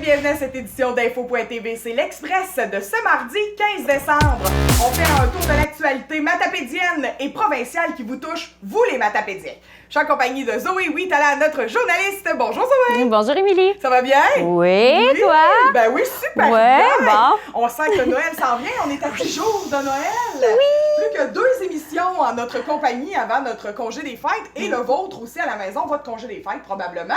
bienvenue à cette édition d'Info.tv. C'est l'Express de ce mardi 15 décembre. On fait un tour de l'actualité matapédienne et provinciale qui vous touche, vous les matapédiens. Je suis en compagnie de Zoé Huitala, notre journaliste. Bonjour Zoé! Bonjour Émilie! Ça va bien? Oui, toi? Ben oui, super ouais, bien! Bon. On sent que Noël s'en vient, on est à 10 jours de Noël! Oui! Plus que 2 émissions en notre compagnie avant notre congé des fêtes et le vôtre aussi à la maison, votre congé des fêtes probablement.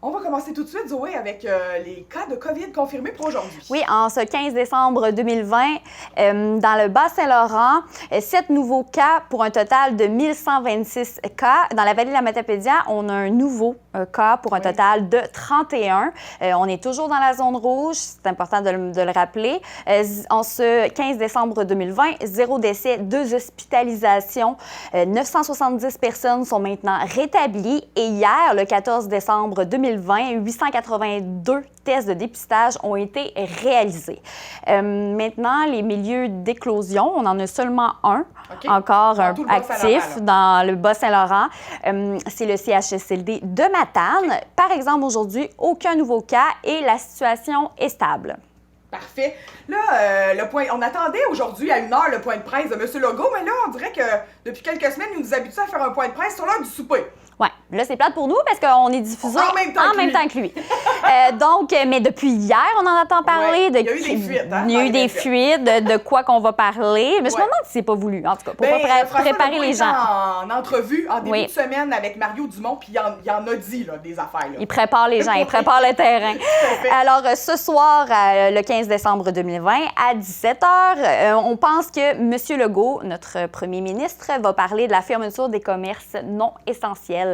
On va commencer tout de suite, Zoé, avec les cas de COVID confirmés pour aujourd'hui. Oui, en ce 15 décembre 2020, dans le Bas-Saint-Laurent, 7 nouveaux cas pour un total de 1126 cas. Dans la vallée de la Matapédia, on a un nouveau cas pour un total de 31. On est toujours dans la zone rouge, c'est important de le rappeler. En ce 15 décembre 2020, 0 décès, 2 hospitalisations. 970 personnes sont maintenant rétablies. Et hier, le 14 décembre 2020, 882 tests de dépistage ont été réalisés. Maintenant, les milieux d'éclosion, on en a seulement un, encore actif dans le Bas-Saint-Laurent. C'est le CHSLD de Matane. Par exemple, aujourd'hui, aucun nouveau cas et la situation est stable. Parfait. Là, on attendait aujourd'hui à 1h le point de presse de M. Legault, mais là, on dirait que depuis quelques semaines, il nous habitue à faire un point de presse sur l'heure du souper. Oui, là, c'est plate pour nous parce qu'on est diffusé en même temps que lui. Donc, mais depuis hier, on en entend parler. Il y a eu des fuites. Il y a eu des fuites de quoi qu'on va parler. Mais je me demande si c'est pas voulu, en tout cas, pour pas préparer les gens. En entrevue, en début de semaine avec Mario Dumont, puis il en a dit là, des affaires. Là. Il prépare les gens, il prépare le terrain. Alors, ce soir, le 15 décembre 2020, à 17h, on pense que M. Legault, notre premier ministre, va parler de la fermeture des commerces non essentiels.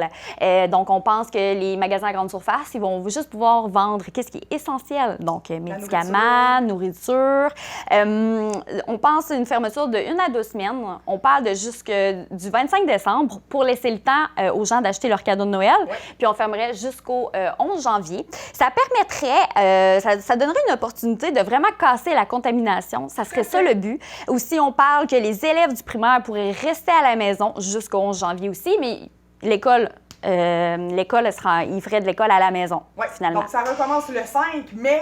Donc, on pense que les magasins à grande surface, ils vont juste pouvoir vendre qu'est-ce qui est essentiel. Donc, médicaments, nourriture. On pense à une fermeture de 1 à 2 semaines. On parle de du 25 décembre pour laisser le temps aux gens d'acheter leurs cadeaux de Noël. Puis, on fermerait jusqu'au 11 janvier. Ça permettrait, ça donnerait une opportunité de vraiment casser la contamination. Ça serait ça le but. Aussi, on parle que les élèves du primaire pourraient rester à la maison jusqu'au 11 janvier aussi, mais l'école, il ferait de l'école à la maison, finalement. Donc, ça recommence le 5, mais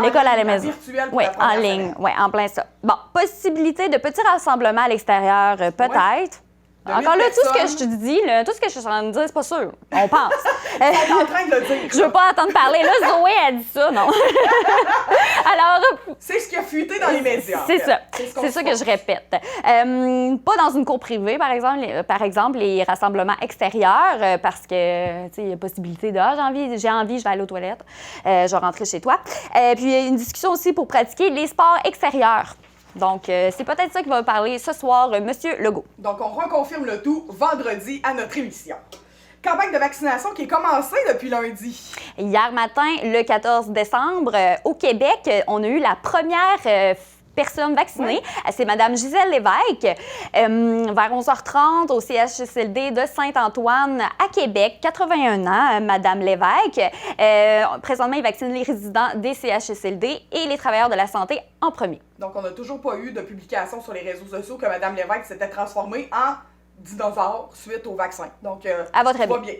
l'école à la maison. Virtuelle pour oui, la première en ligne. semaine. Oui, en plein ça. Bon, possibilité de petits rassemblements à l'extérieur, peut-être. Encore là, tout ce que je te dis, tout ce que je suis en train de dire, c'est pas sûr. On pense. Elle est en train de le dire. Je veux pas entendre parler. Là, Zoé a dit ça, non? Alors... C'est ce qui a fuité dans les médias. C'est ça. C'est ça que je répète. Pas dans une cour privée, par exemple, les rassemblements extérieurs, parce que, tu sais, il y a possibilité de j'ai envie, je vais aller aux toilettes, je vais rentrer chez toi. Puis, il y a une discussion aussi pour pratiquer les sports extérieurs. Donc, c'est peut-être ça qui va parler ce soir, M. Legault. Donc, on reconfirme le tout vendredi à notre émission. Campagne de vaccination qui est commencée depuis lundi. Hier matin, le 14 décembre, au Québec, on a eu la première personne vaccinée. C'est Mme Gisèle Lévesque, vers 11h30 au CHSLD de Saint-Antoine à Québec, 81 ans, Mme Lévesque. Présentement, il vaccine les résidents des CHSLD et les travailleurs de la santé en premier. Donc, on n'a toujours pas eu de publication sur les réseaux sociaux que Mme Lévesque s'était transformée en dinosaure suite au vaccin. Donc, à votre avis. Pas bien.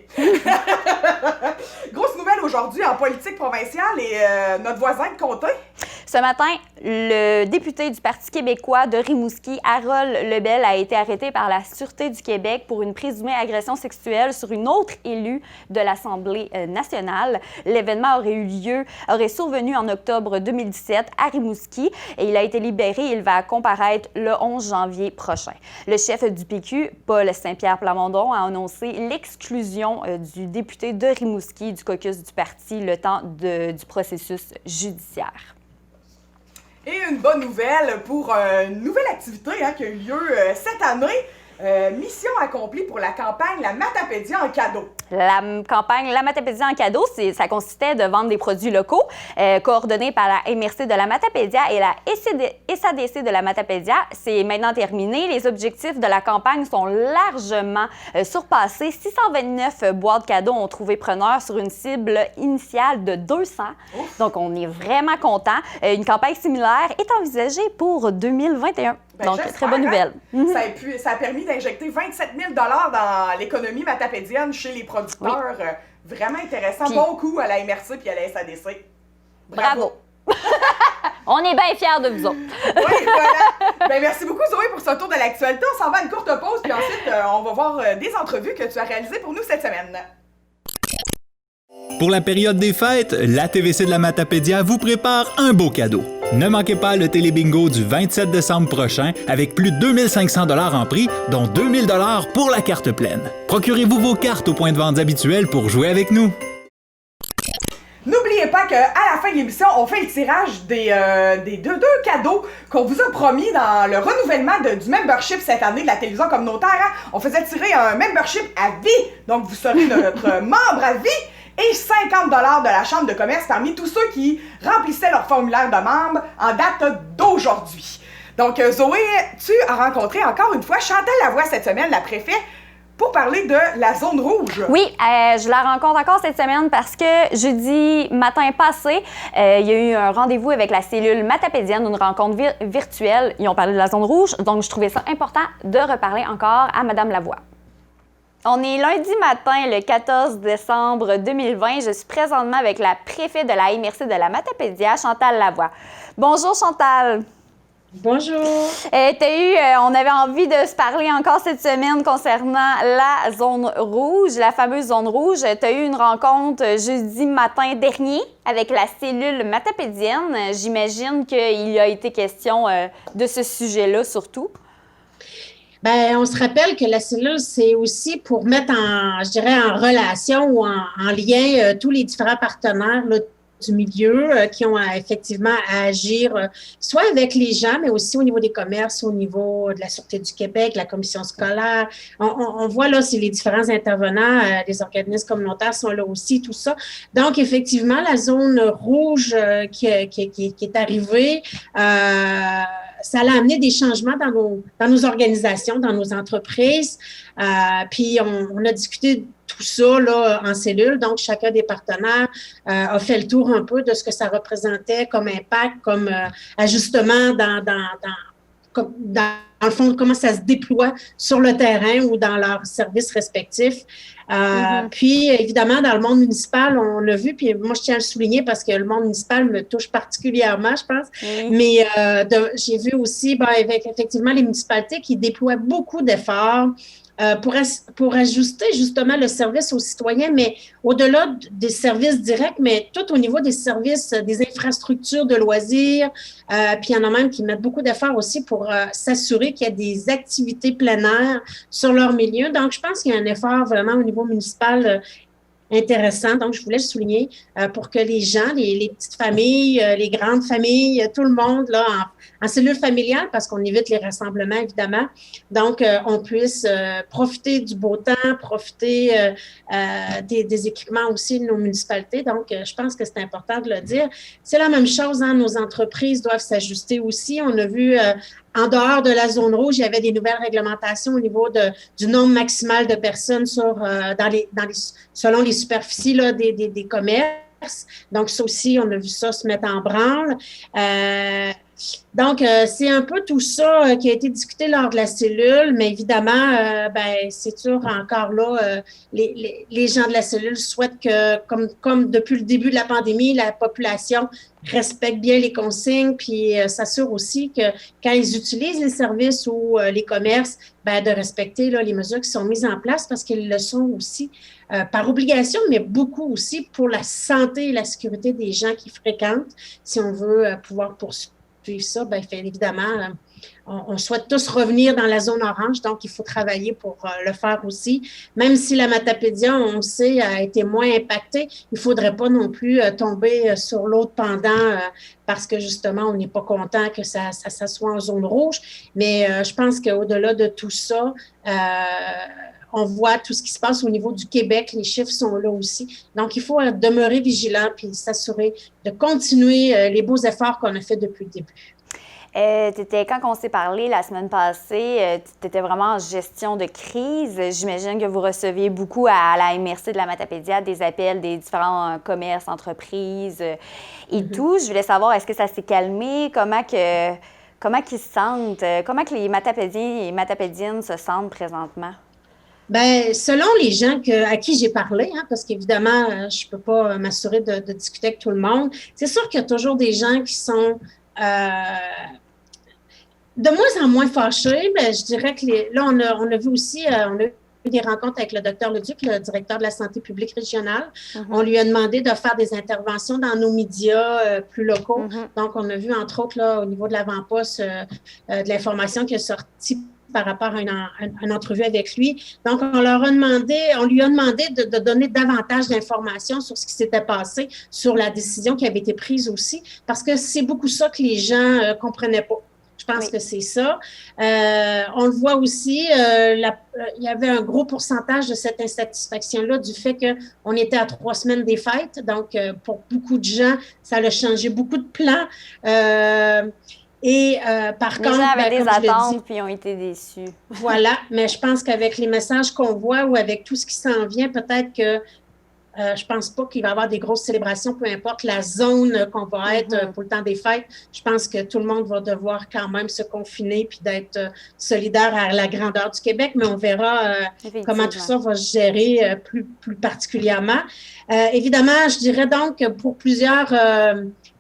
Grosse nouvelle aujourd'hui en politique provinciale et notre voisin de comté. Ce matin, le député du Parti québécois de Rimouski, Harold Lebel, a été arrêté par la Sûreté du Québec pour une présumée agression sexuelle sur une autre élue de l'Assemblée nationale. L'événement aurait survenu en octobre 2017 à Rimouski et il a été libéré. Il va comparaître le 11 janvier prochain. Le chef du PQ, Paul Saint-Pierre Plamondon, a annoncé l'exclusion du député de Rimouski du caucus du parti le temps du processus judiciaire. Et une bonne nouvelle pour une nouvelle activité qui a eu lieu cette année. Mission accomplie pour la campagne La Matapédia en cadeau. La campagne La Matapédia en cadeau, ça consistait de vendre des produits locaux coordonnés par la MRC de la Matapédia et la SADC de la Matapédia. C'est maintenant terminé. Les objectifs de la campagne sont largement surpassés. 629 boîtes cadeaux ont trouvé preneur sur une cible initiale de 200. Ouf. Donc, on est vraiment contents. Une campagne similaire est envisagée pour 2021. Donc, très bonne nouvelle. Ça a permis d'injecter 27 000 $ dans l'économie matapédienne chez les producteurs. Vraiment intéressant. Puis, bon coup à la MRC puis à la SADC. Bravo! On est bien fiers de vous autres. Oui, voilà. Ben, merci beaucoup, Zoé, pour ce tour de l'actualité. On s'en va à une courte pause, puis ensuite, on va voir des entrevues que tu as réalisées pour nous cette semaine. Pour la période des fêtes, la TVC de la Matapédia vous prépare un beau cadeau. Ne manquez pas le télébingo du 27 décembre prochain avec plus de 2500 $ en prix, dont 2000 $ pour la carte pleine. Procurez-vous vos cartes au point de vente habituel pour jouer avec nous. N'oubliez pas qu'à la fin de l'émission, on fait le tirage des deux cadeaux qu'on vous a promis dans le renouvellement du membership cette année de la télévision communautaire. Hein? On faisait tirer un membership à vie, donc vous serez notre membre à vie, et 50 $ de la Chambre de commerce parmi tous ceux qui remplissaient leur formulaire de membre en date d'aujourd'hui. Donc Zoé, tu as rencontré encore une fois Chantal Lavoie cette semaine, la préfète, pour parler de la zone rouge. Oui, je la rencontre encore cette semaine parce que jeudi matin passé, il y a eu un rendez-vous avec la cellule matapédienne, une rencontre virtuelle. Ils ont parlé de la zone rouge, donc je trouvais ça important de reparler encore à Mme Lavoie. On est lundi matin, le 14 décembre 2020. Je suis présentement avec la préfète de la MRC de la Matapédia, Chantal Lavoie. Bonjour, Chantal. Bonjour. On avait envie de se parler encore cette semaine concernant la zone rouge, la fameuse zone rouge. Tu as eu une rencontre jeudi matin dernier avec la cellule matapédienne. J'imagine qu'il a été question de ce sujet-là surtout. Bien, on se rappelle que la cellule, c'est aussi pour mettre en relation ou en lien tous les différents partenaires là, du milieu qui ont effectivement à agir soit avec les gens, mais aussi au niveau des commerces, au niveau de la Sûreté du Québec, la commission scolaire. On voit là, c'est les différents intervenants, les organismes communautaires sont là aussi, tout ça. Donc, effectivement, la zone rouge qui est arrivée, ça a amené des changements dans nos organisations, dans nos entreprises. Puis, on a discuté de tout ça là, en cellule. Donc, chacun des partenaires a fait le tour un peu de ce que ça représentait comme impact, comme ajustement dans le fond, comment ça se déploie sur le terrain ou dans leurs services respectifs. Puis, évidemment, dans le monde municipal, on l'a vu, puis moi, je tiens à le souligner parce que le monde municipal me touche particulièrement, je pense. Mais j'ai vu aussi, avec effectivement les municipalités qui déploient beaucoup d'efforts pour ajuster justement le service aux citoyens, mais au-delà des services directs, mais tout au niveau des services, des infrastructures de loisirs, puis il y en a même qui mettent beaucoup d'efforts aussi pour s'assurer qu'il y a des activités plein air sur leur milieu. Donc, je pense qu'il y a un effort vraiment au niveau municipal intéressant. Donc, je voulais le souligner pour que les gens, les petites familles, les grandes familles, tout le monde là en cellule familiale, parce qu'on évite les rassemblements, évidemment. Donc, on puisse profiter du beau temps, profiter des équipements aussi de nos municipalités. Donc, je pense que c'est important de le dire. C'est la même chose, hein, nos entreprises doivent s'ajuster aussi. On a vu en dehors de la zone rouge, il y avait des nouvelles réglementations au niveau du nombre maximal de personnes selon les superficies là, des commerces. Donc, ça aussi, on a vu ça se mettre en branle. Donc, c'est un peu tout ça qui a été discuté lors de la cellule, mais évidemment, c'est sûr, encore là, les gens de la cellule souhaitent que, comme depuis le début de la pandémie, la population respecte bien les consignes, puis s'assure aussi que quand ils utilisent les services ou les commerces, de respecter là, les mesures qui sont mises en place parce qu'ils le sont aussi par obligation, mais beaucoup aussi pour la santé et la sécurité des gens qui fréquentent, si on veut pouvoir poursuivre ça, évidemment, on souhaite tous revenir dans la zone orange, donc il faut travailler pour le faire aussi. Même si la Matapédia, on sait, a été moins impactée, il ne faudrait pas non plus tomber sur l'autre pendant parce que justement, on n'est pas content que ça soit en zone rouge. Mais je pense qu'au-delà de tout ça, on voit tout ce qui se passe au niveau du Québec. Les chiffres sont là aussi. Donc, il faut demeurer vigilant puis s'assurer de continuer les beaux efforts qu'on a fait depuis le début. Quand on s'est parlé la semaine passée, tu étais vraiment en gestion de crise. J'imagine que vous receviez beaucoup à la MRC de la Matapédia des appels des différents commerces, entreprises et tout. Je voulais savoir, est-ce que ça s'est calmé? Comment qu'ils se sentent? Comment que les Matapédiens et Matapédiennes se sentent présentement? Ben, selon les gens à qui j'ai parlé, hein, parce qu'évidemment, je peux pas m'assurer de discuter avec tout le monde, c'est sûr qu'il y a toujours des gens qui sont de moins en moins fâchés, mais je dirais que là, on a vu aussi, on a eu des rencontres avec le docteur Leduc, le directeur de la santé publique régionale. On lui a demandé de faire des interventions dans nos médias plus locaux. Donc, on a vu, entre autres, là, au niveau de l'avant-poste, de l'information qui est sortie par rapport à une entrevue avec lui. Donc, on lui a demandé de donner davantage d'informations sur ce qui s'était passé, sur la décision qui avait été prise aussi, parce que c'est beaucoup ça que les gens comprenaient pas. Je pense que c'est ça. On le voit aussi, il y avait un gros pourcentage de cette insatisfaction-là du fait qu'on était à 3 semaines des fêtes. Donc, pour beaucoup de gens, ça a changé beaucoup de plans. Par contre, les gens avaient des attentes puis ils ont été déçus. Voilà, mais je pense qu'avec les messages qu'on voit ou avec tout ce qui s'en vient, peut-être que je pense pas qu'il va y avoir des grosses célébrations, peu importe la zone qu'on va être pour le temps des fêtes. Je pense que tout le monde va devoir quand même se confiner puis d'être solidaire à la grandeur du Québec, mais on verra comment tout ça va se gérer plus particulièrement. Évidemment, je dirais donc que pour plusieurs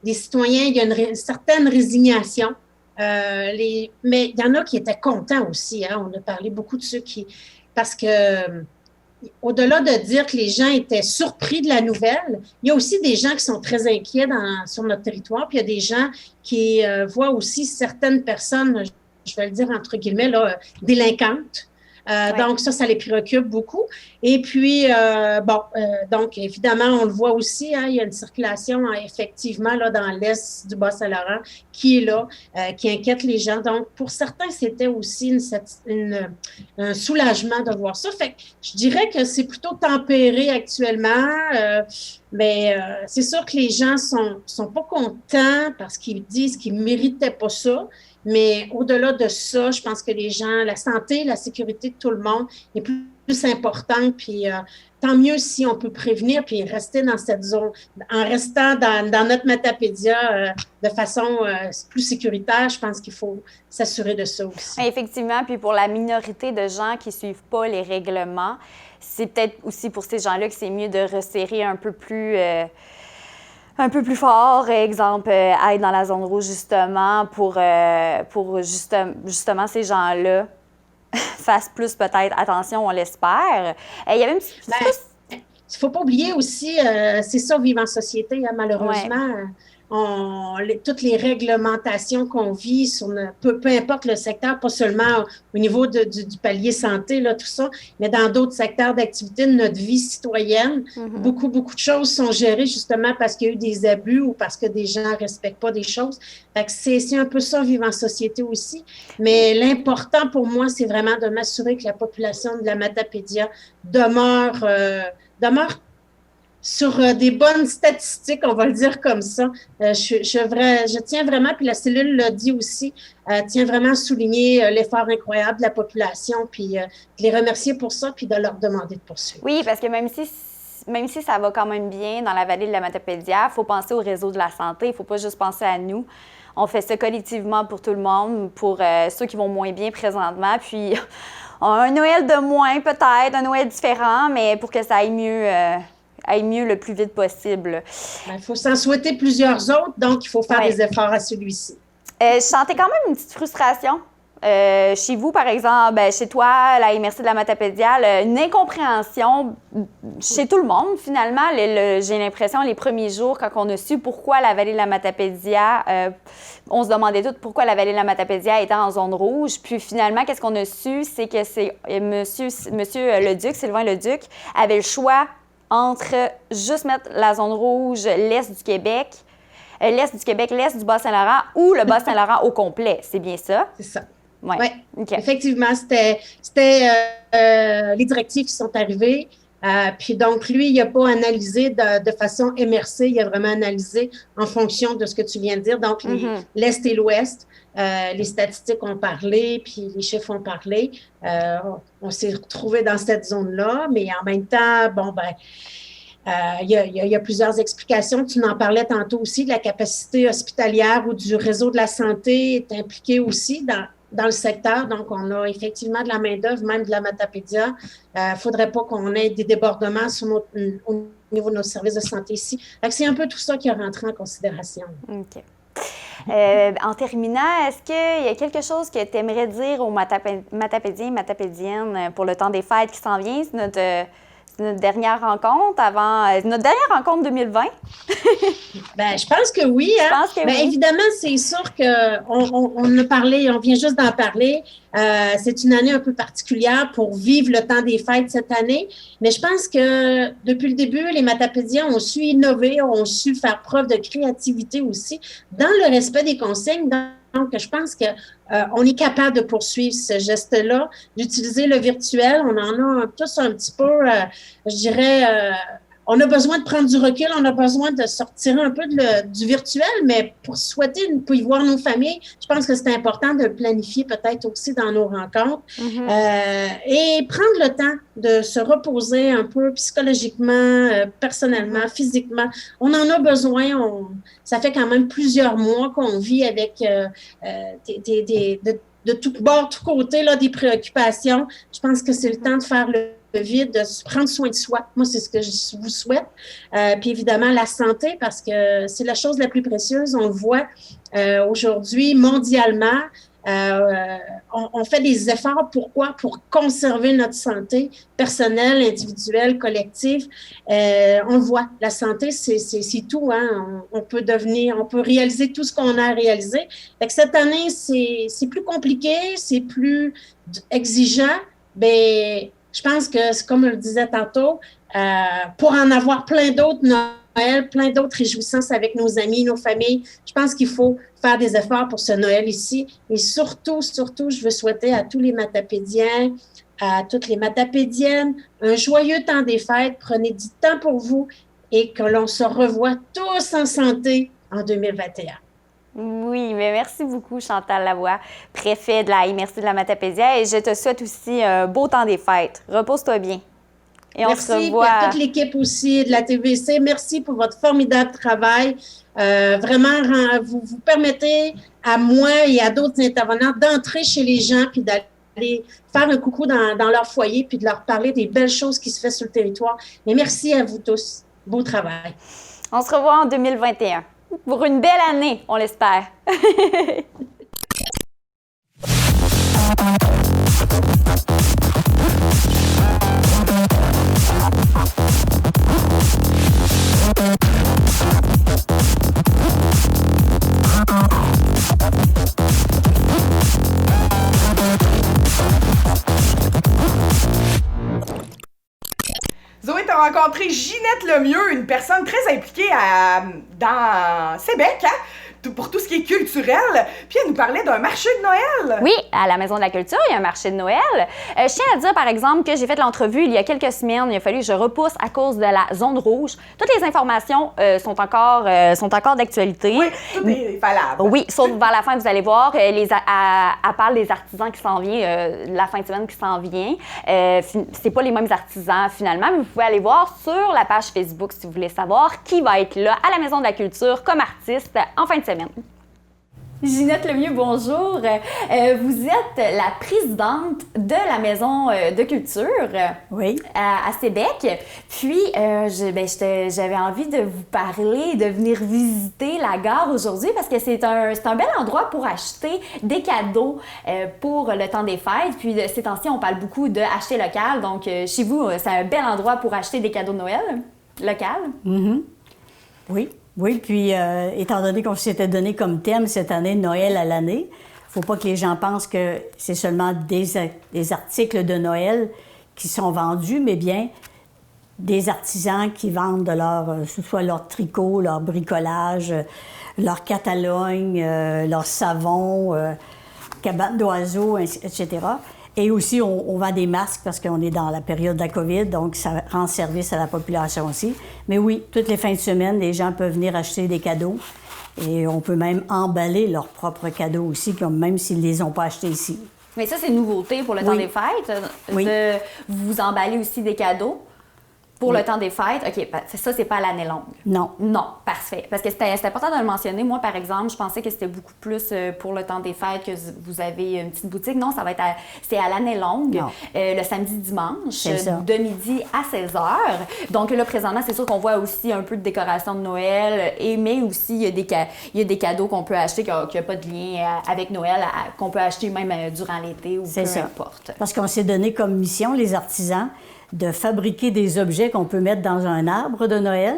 des citoyens, il y a une certaine résignation. Mais il y en a qui étaient contents aussi. Hein? On a parlé beaucoup de ceux qui... Parce que au-delà de dire que les gens étaient surpris de la nouvelle, il y a aussi des gens qui sont très inquiets sur notre territoire. Puis il y a des gens qui voient aussi certaines personnes, je vais le dire entre guillemets, là, délinquantes. Donc, ça les préoccupe beaucoup. Et puis, donc, évidemment, on le voit aussi, hein, il y a une circulation, effectivement, là, dans l'est du Bas-Saint-Laurent qui est là, qui inquiète les gens. Donc, pour certains, c'était aussi un soulagement de voir ça. Fait que je dirais que c'est plutôt tempéré actuellement, mais c'est sûr que les gens sont pas contents parce qu'ils disent qu'ils méritaient pas ça. Mais au-delà de ça, je pense que les gens, la santé, la sécurité de tout le monde est plus importante. Puis tant mieux si on peut prévenir puis rester dans cette zone, en restant dans notre Matapédia de façon plus sécuritaire. Je pense qu'il faut s'assurer de ça aussi. Effectivement, puis pour la minorité de gens qui ne suivent pas les règlements, c'est peut-être aussi pour ces gens-là que c'est mieux de resserrer un peu plus fort, exemple, être dans la zone rouge, justement, pour justement ces gens-là fassent plus peut-être attention, on l'espère. Il y avait une petite... Il ne faut pas oublier aussi, c'est ça, vivre en société, hein, malheureusement. Toutes les réglementations qu'on vit, peu importe le secteur, pas seulement au niveau du palier santé, là, tout ça, mais dans d'autres secteurs d'activité de notre vie citoyenne, beaucoup de choses sont gérées justement parce qu'il y a eu des abus ou parce que des gens ne respectent pas des choses. Fait que c'est un peu ça, vivre en société aussi. Mais l'important pour moi, c'est vraiment de m'assurer que la population de la Matapédia demeure sur des bonnes statistiques, on va le dire comme ça. Je tiens vraiment, puis la cellule l'a dit aussi, tient vraiment à souligner l'effort incroyable de la population, puis de les remercier pour ça, puis de leur demander de poursuivre. Oui, parce que même si ça va quand même bien dans la vallée de la Matapédia, il faut penser au réseau de la santé, il ne faut pas juste penser à nous. On fait ça collectivement pour tout le monde, pour ceux qui vont moins bien présentement, puis un Noël de moins peut-être, un Noël différent, mais pour que ça aille mieux le plus vite possible. Il faut s'en souhaiter plusieurs autres, donc il faut faire des efforts à celui-ci. Je sentais quand même une petite frustration. Chez vous, par exemple, chez toi, la MRC de la Matapédia, une incompréhension chez tout le monde, finalement. J'ai l'impression, les premiers jours, quand on a su pourquoi la vallée de la Matapédia, on se demandait tous pourquoi la vallée de la Matapédia était en zone rouge. Puis finalement, qu'est-ce qu'on a su? C'est que Monsieur Leduc, Sylvain Leduc, avait le choix entre juste mettre la zone rouge, l'Est du Québec, l'Est du Bas-Saint-Laurent ou le Bas-Saint-Laurent au complet. C'est bien ça? C'est ça. Oui. Okay. Effectivement, c'était les directives qui sont arrivées. Puis donc, lui, il n'a pas analysé de façon MRC, il a vraiment analysé en fonction de ce que tu viens de dire. Donc, l'Est et l'Ouest, les statistiques ont parlé, puis les chiffres ont parlé. On s'est retrouvés dans cette zone-là, mais en même temps, il y a plusieurs explications. Tu en parlais tantôt aussi, de la capacité hospitalière ou du réseau de la santé est impliqué aussi dans le secteur, donc on a effectivement de la main-d'œuvre, même de la Matapédia. Il ne faudrait pas qu'on ait des débordements au niveau de nos services de santé ici. C'est un peu tout ça qui est rentré en considération. OK. En terminant, est-ce qu'il y a quelque chose que tu aimerais dire aux Matapédiens et Matapédiennes pour le temps des fêtes qui s'en vient? C'est notre dernière rencontre notre dernière rencontre 2020? Bien, je pense que oui. Hein? Je pense que oui. Évidemment, c'est sûr qu'on a parlé, on vient juste d'en parler. C'est une année un peu particulière pour vivre le temps des fêtes cette année. Mais je pense que depuis le début, les Matapédiens ont su innover, ont su faire preuve de créativité aussi, dans le respect des consignes. Donc, je pense qu'on est capable de poursuivre ce geste-là, d'utiliser le virtuel. On en a tous un petit peu, je dirais, on a besoin de prendre du recul, on a besoin de sortir un peu du virtuel, mais pour y voir nos familles, je pense que c'est important de le planifier peut-être aussi dans nos rencontres et prendre le temps de se reposer un peu psychologiquement, personnellement, physiquement. On en a besoin. Ça fait quand même plusieurs mois qu'on vit avec de tout bord, tout côté, là, des préoccupations. Je pense que c'est le temps de faire le vide, de prendre soin de soi. Moi, c'est ce que je vous souhaite. Puis évidemment, la santé, parce que c'est la chose la plus précieuse. On le voit aujourd'hui mondialement. On fait des efforts. Pourquoi? Pour conserver notre santé personnelle, individuelle, collective. On le voit. La santé, c'est tout. Hein? On peut réaliser tout ce qu'on a à réaliser. Fait que cette année, c'est plus compliqué, c'est plus exigeant. Ben, je pense que, comme je le disais tantôt, pour en avoir plein d'autres Noël, plein d'autres réjouissances avec nos amis, nos familles, je pense qu'il faut faire des efforts pour ce Noël ici. Et surtout, je veux souhaiter à tous les Matapédiens, à toutes les Matapédiennes, un joyeux temps des fêtes. Prenez du temps pour vous et que l'on se revoie tous en santé en 2021. Oui, mais merci beaucoup, Chantal Lavoie, préfet de la MRC de la Matapédia. Et je te souhaite aussi un beau temps des fêtes. Repose-toi bien. Et merci, on se revoit. Merci à toute l'équipe aussi de la TVC. Merci pour votre formidable travail. Vraiment, vous permettez à moi et à d'autres intervenants d'entrer chez les gens puis d'aller faire un coucou dans leur foyer puis de leur parler des belles choses qui se font sur le territoire. Et merci à vous tous. Beau travail. On se revoit en 2021. Pour une belle année, on l'espère. Zoé, tu as rencontré Ginette Lemieux, une personne très impliquée dans Sébec, hein? Pour tout ce qui est culturel. Puis elle nous parlait d'un marché de Noël. Oui, à la Maison de la Culture, il y a un marché de Noël. Je tiens à dire, par exemple, que j'ai fait l'entrevue il y a quelques semaines. Il a fallu que je repousse à cause de la zone rouge. Toutes les informations sont encore d'actualité. Oui, tout est valable. Oui, sauf vers la fin, vous allez voir, à part les artisans qui s'en viennent, la fin de semaine qui s'en vient, c'est pas les mêmes artisans finalement, mais vous pouvez aller voir sur la page Facebook si vous voulez savoir qui va être là à la Maison de la Culture comme artiste en fin de semaine. Ginette Lemieux, bonjour. Vous êtes la présidente de la Maison de Culture oui. à Sébec. Puis, j'avais envie de vous parler, de venir visiter la gare aujourd'hui parce que c'est un bel endroit pour acheter des cadeaux pour le temps des fêtes. Puis, ces temps-ci, on parle beaucoup de acheter local. Donc, chez vous, c'est un bel endroit pour acheter des cadeaux de Noël local. Mm-hmm. Oui. Oui, puis étant donné qu'on s'était donné comme thème cette année Noël à l'année, il ne faut pas que les gens pensent que c'est seulement des articles de Noël qui sont vendus, mais bien des artisans qui vendent soit leur tricot, leur bricolage, leur catalogne, leur savon, cabane d'oiseaux, etc. Et aussi, on vend des masques parce qu'on est dans la période de la COVID, donc ça rend service à la population aussi. Mais oui, toutes les fins de semaine, les gens peuvent venir acheter des cadeaux et on peut même emballer leurs propres cadeaux aussi, même s'ils ne les ont pas achetés ici. Mais ça, c'est une nouveauté pour le temps des fêtes, oui. Vous emballez aussi des cadeaux? Pour le temps des fêtes, OK, ça, c'est pas à l'année longue. Non. Non, parfait. Parce que c'est important de le mentionner. Moi, par exemple, je pensais que c'était beaucoup plus pour le temps des fêtes que vous avez une petite boutique. Non, ça va être c'est à l'année longue, le samedi, dimanche, de midi à 16 h. Donc là, présentement, c'est sûr qu'on voit aussi un peu de décoration de Noël, mais aussi, il y a des cadeaux qu'on peut acheter qui n'ont pas de lien avec Noël, qu'on peut acheter même durant l'été ou peu importe. Parce qu'on s'est donné comme mission, les artisans, de fabriquer des objets qu'on peut mettre dans un arbre de Noël.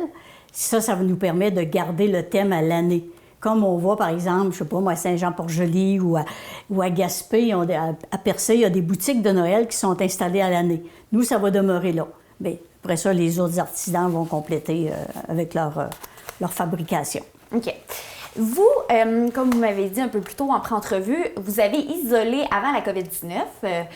Ça nous permet de garder le thème à l'année. Comme on voit, par exemple, je sais pas moi, à Saint-Jean-Port-Joli ou à Gaspé, à Percé, il y a des boutiques de Noël qui sont installées à l'année. Nous, ça va demeurer là. Bien, après ça, les autres artisans vont compléter avec leur fabrication. OK. Vous, comme vous m'avez dit un peu plus tôt en pré-entrevue, vous avez isolé avant la COVID-19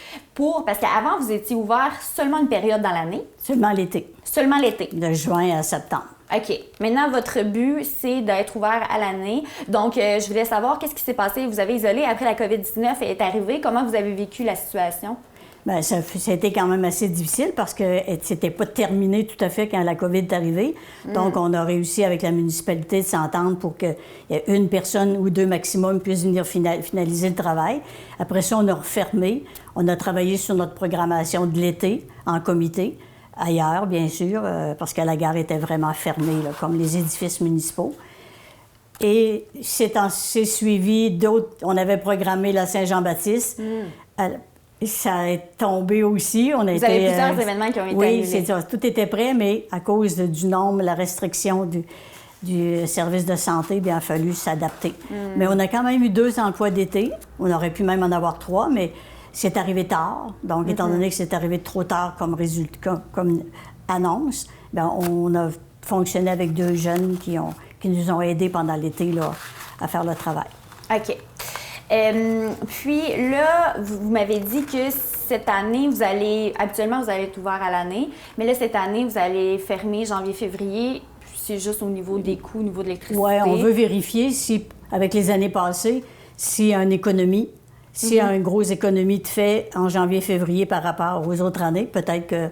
parce qu'avant, vous étiez ouvert seulement une période dans l'année. Seulement l'été. Seulement l'été. De juin à septembre. OK. Maintenant, votre but, c'est d'être ouvert à l'année. Donc, je voulais savoir qu'est-ce qui s'est passé. Vous avez isolé après la COVID-19 est arrivée. Comment vous avez vécu la situation? Bien, ça a été quand même assez difficile parce que c'était pas terminé tout à fait quand la COVID est arrivée. Donc, on a réussi avec la municipalité de s'entendre pour qu'il y ait une personne ou deux maximum puissent venir finaliser le travail. Après ça, on a refermé. On a travaillé sur notre programmation de l'été en comité, ailleurs, bien sûr, parce que la gare était vraiment fermée, là, comme les édifices municipaux. Et c'est suivi d'autres. On avait programmé la Saint-Jean-Baptiste. Ça est tombé aussi. Vous avez plusieurs événements qui ont été annulés. Oui, c'est ça. Tout était prêt, mais à cause du nombre, la restriction du service de santé, bien, il a fallu s'adapter. Mais on a quand même eu 2 emplois d'été. On aurait pu même en avoir 3, mais c'est arrivé tard. Donc, étant donné que c'est arrivé trop tard comme résultat, comme annonce, bien, on a fonctionné avec 2 jeunes qui nous ont aidés pendant l'été là, à faire le travail. OK. Puis là, vous m'avez dit que cette année, habituellement, vous allez être ouvert à l'année, mais là, cette année, vous allez fermer janvier-février, c'est juste au niveau des coûts, au niveau de l'électricité. Oui, on veut vérifier si, avec les années passées, s'il y a une économie, s'il y a une grosse économie de fait en janvier-février par rapport aux autres années. Peut-être que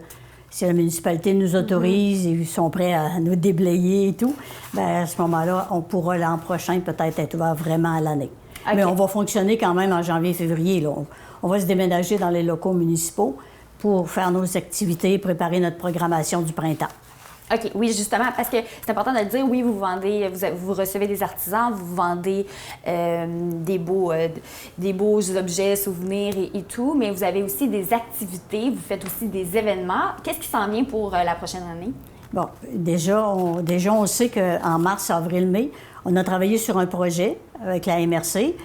si la municipalité nous autorise et ils sont prêts à nous déblayer et tout, bien, à ce moment-là, on pourra l'an prochain peut-être être ouvert vraiment à l'année. Okay. Mais on va fonctionner quand même en janvier-février. On va se déménager dans les locaux municipaux pour faire nos activités et préparer notre programmation du printemps. OK, oui, justement, parce que c'est important de le dire, oui, vous vendez, vous recevez des artisans, vous vendez des beaux objets, souvenirs et tout, mais vous avez aussi des activités, vous faites aussi des événements. Qu'est-ce qui s'en vient pour la prochaine année? Bon, déjà, on sait qu'en mars, avril, mai, on a travaillé sur un projet avec la MRC.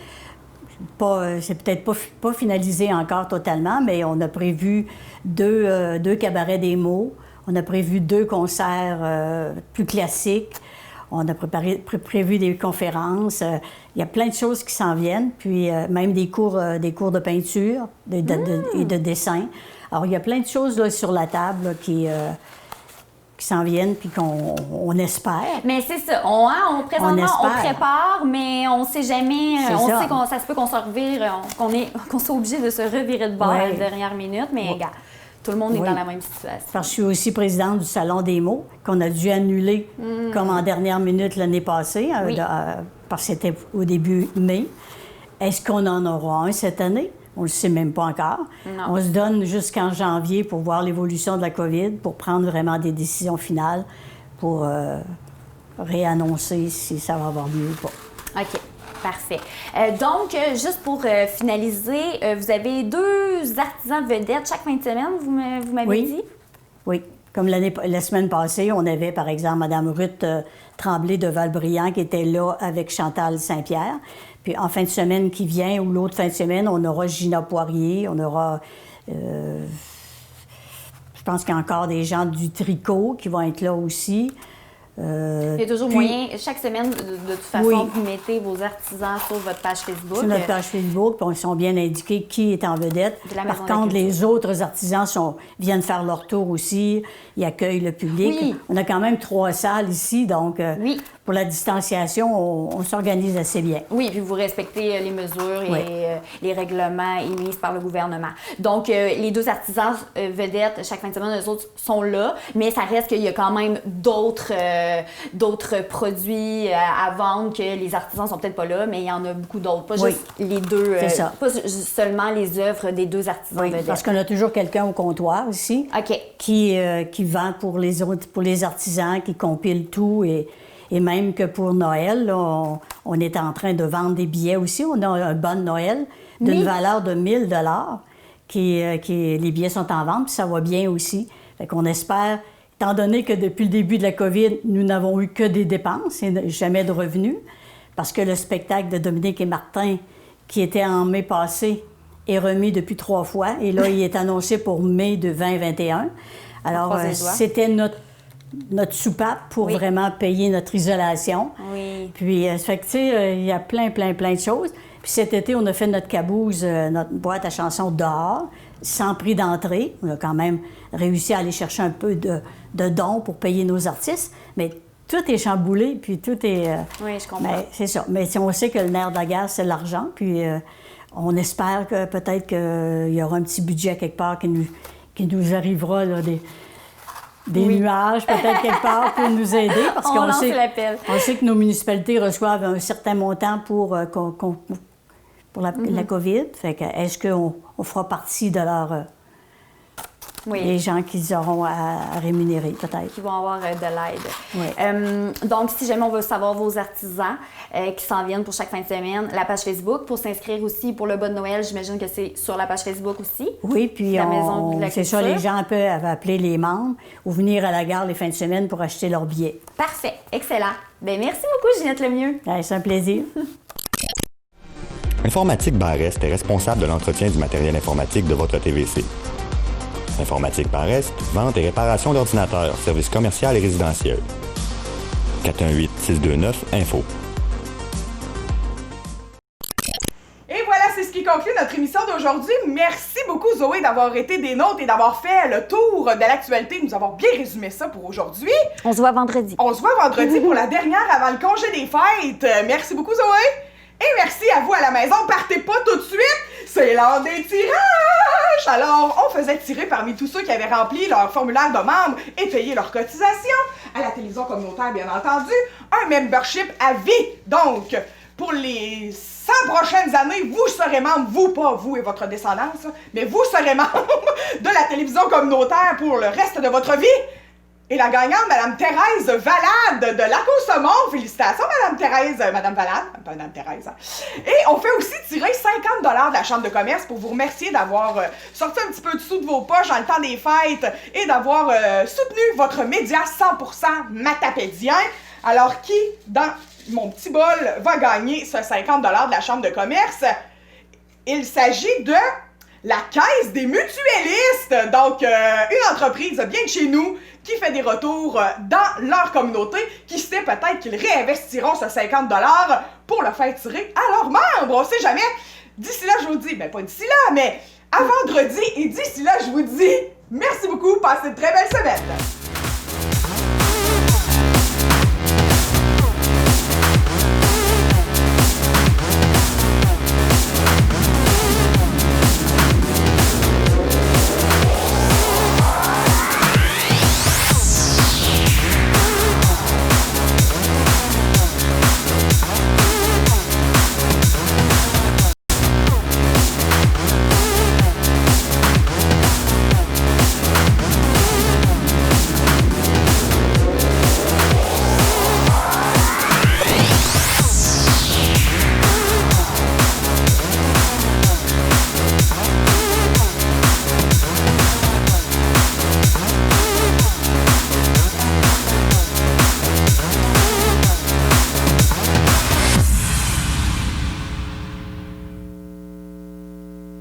C'est peut-être pas finalisé encore totalement, mais on a prévu deux cabarets des mots. On a prévu 2 concerts plus classiques. On a prévu des conférences. Il y a plein de choses qui s'en viennent. Puis même des cours de peinture et de dessin. Alors, il y a plein de choses là, sur la table là, qui s'en viennent puis qu'on espère. Mais c'est ça. Présentement, on prépare, mais on ne sait jamais. On sait que ça se peut qu'on se revire, qu'on soit obligé de se revirer de bord à la dernière minute, mais regarde. Tout le monde est dans la même situation. Parce que je suis aussi présidente du Salon des mots, qu'on a dû annuler comme en dernière minute l'année passée, parce que c'était au début mai. Est-ce qu'on en aura un cette année? On ne le sait même pas encore. Non. On se donne jusqu'en janvier pour voir l'évolution de la COVID, pour prendre vraiment des décisions finales, pour réannoncer si ça va avoir lieu ou pas. OK. Parfait. Donc, juste pour finaliser, vous avez 2 artisans vedettes chaque fin de semaine, vous m'avez dit? Oui. Comme la semaine passée, on avait, par exemple, Mme Ruth Tremblay de Valbriand qui était là avec Chantal Saint-Pierre. Puis en fin de semaine qui vient, ou l'autre fin de semaine, on aura Gina Poirier, on aura... je pense qu'il y a encore des gens du tricot qui vont être là aussi. Il y a toujours moyen, chaque semaine, de toute façon, vous mettez vos artisans sur votre page Facebook. Sur notre page Facebook, puis ils sont bien indiqués qui est en vedette. Par contre, les autres artisans viennent faire leur tour aussi, ils accueillent le public. Oui. On a quand même 3 salles ici, donc pour la distanciation, on s'organise assez bien. Oui, puis vous respectez les mesures Oui. et les règlements émis par le gouvernement. Donc, les 2 artisans vedettes, chaque fin de semaine, eux autres sont là, mais ça reste qu'il y a quand même d'autres produits à vendre que les artisans sont peut-être pas là, mais il y en a beaucoup d'autres. Pas juste les 2, c'est ça. pas seulement les œuvres des 2 artisans vedettes. Parce qu'on a toujours quelqu'un au comptoir ici qui vend pour les artisans, qui compile tout et même que pour Noël, là, on est en train de vendre des billets aussi. On a un bon Noël d'une valeur de 1 000 les billets sont en vente, puis ça va bien aussi. Fait qu'on espère, étant donné que depuis le début de la COVID, nous n'avons eu que des dépenses et jamais de revenus, parce que le spectacle de Dominique et Martin, qui était en mai passé, est remis depuis 3 fois. Et là, il est annoncé pour mai de 2021. Alors, c'était notre soupape pour vraiment payer notre isolation. Oui. Puis, ça fait que, tu sais, il y a plein de choses. Puis cet été, on a fait notre caboose, notre boîte à chansons dehors, sans prix d'entrée. On a quand même réussi à aller chercher un peu de dons pour payer nos artistes. Mais tout est chamboulé, puis tout est... oui, je comprends. C'est ça. Mais on sait que le nerf de la guerre, c'est l'argent. Puis on espère que peut-être qu'il y aura un petit budget quelque part qui nous arrivera, là, des nuages, peut-être quelque part, pour nous aider. Parce qu'on lance l'appel. On sait que nos municipalités reçoivent un certain montant pour la COVID. Fait que est-ce qu'on fera partie de leur... les gens qu'ils auront à rémunérer, peut-être. Qui vont avoir de l'aide. Oui. Donc, si jamais on veut savoir vos artisans qui s'en viennent pour chaque fin de semaine, la page Facebook, pour s'inscrire aussi pour le bon Noël, j'imagine que c'est sur la page Facebook aussi. Oui, puis la Maison de la c'est ça, les gens peuvent appeler les membres ou venir à la gare les fins de semaine pour acheter leurs billets. Parfait, excellent. Bien, merci beaucoup, Ginette Lemieux. C'est un plaisir. Informatique Barrest est responsable de l'entretien du matériel informatique de votre TVC. Informatique Barrest, vente et réparation d'ordinateurs, services commerciaux et résidentiels. 418-629-INFO. Et voilà, c'est ce qui conclut notre émission d'aujourd'hui. Merci beaucoup, Zoé, d'avoir été des nôtres et d'avoir fait le tour de l'actualité, nous avons bien résumé ça pour aujourd'hui. On se voit vendredi. On se voit vendredi pour la dernière avant le congé des fêtes. Merci beaucoup, Zoé. Et merci à vous à la maison. Partez pas tout de suite, c'est l'heure des tirages. Alors, on faisait tirer parmi tous ceux qui avaient rempli leur formulaire de membre et payé leur cotisation à la télévision communautaire, bien entendu, un membership à vie. Donc, pour les 100 prochaines années, vous serez membre, vous, pas vous et votre descendance, mais vous serez membre de la télévision communautaire pour le reste de votre vie. Et la gagnante, Mme Thérèse Valade de Lac-au-Saumon. Félicitations, Mme Thérèse. Mme Valade, pas Mme Thérèse. Et on fait aussi tirer 50 $ de la Chambre de commerce pour vous remercier d'avoir sorti un petit peu de sous de vos poches dans le temps des fêtes et d'avoir soutenu votre média 100% matapédien. Alors, qui, dans mon petit bol, va gagner ce 50 $ de la Chambre de commerce? Il s'agit de la Caisse des mutuellistes. Donc, une entreprise bien de chez nous qui fait des retours dans leur communauté, qui sait peut-être qu'ils réinvestiront ce 50 $ pour le faire tirer à leurs membres. On sait jamais. D'ici là, je vous dis, pas d'ici là, mais à vendredi, et d'ici là, je vous dis merci beaucoup, passez une très belle semaine.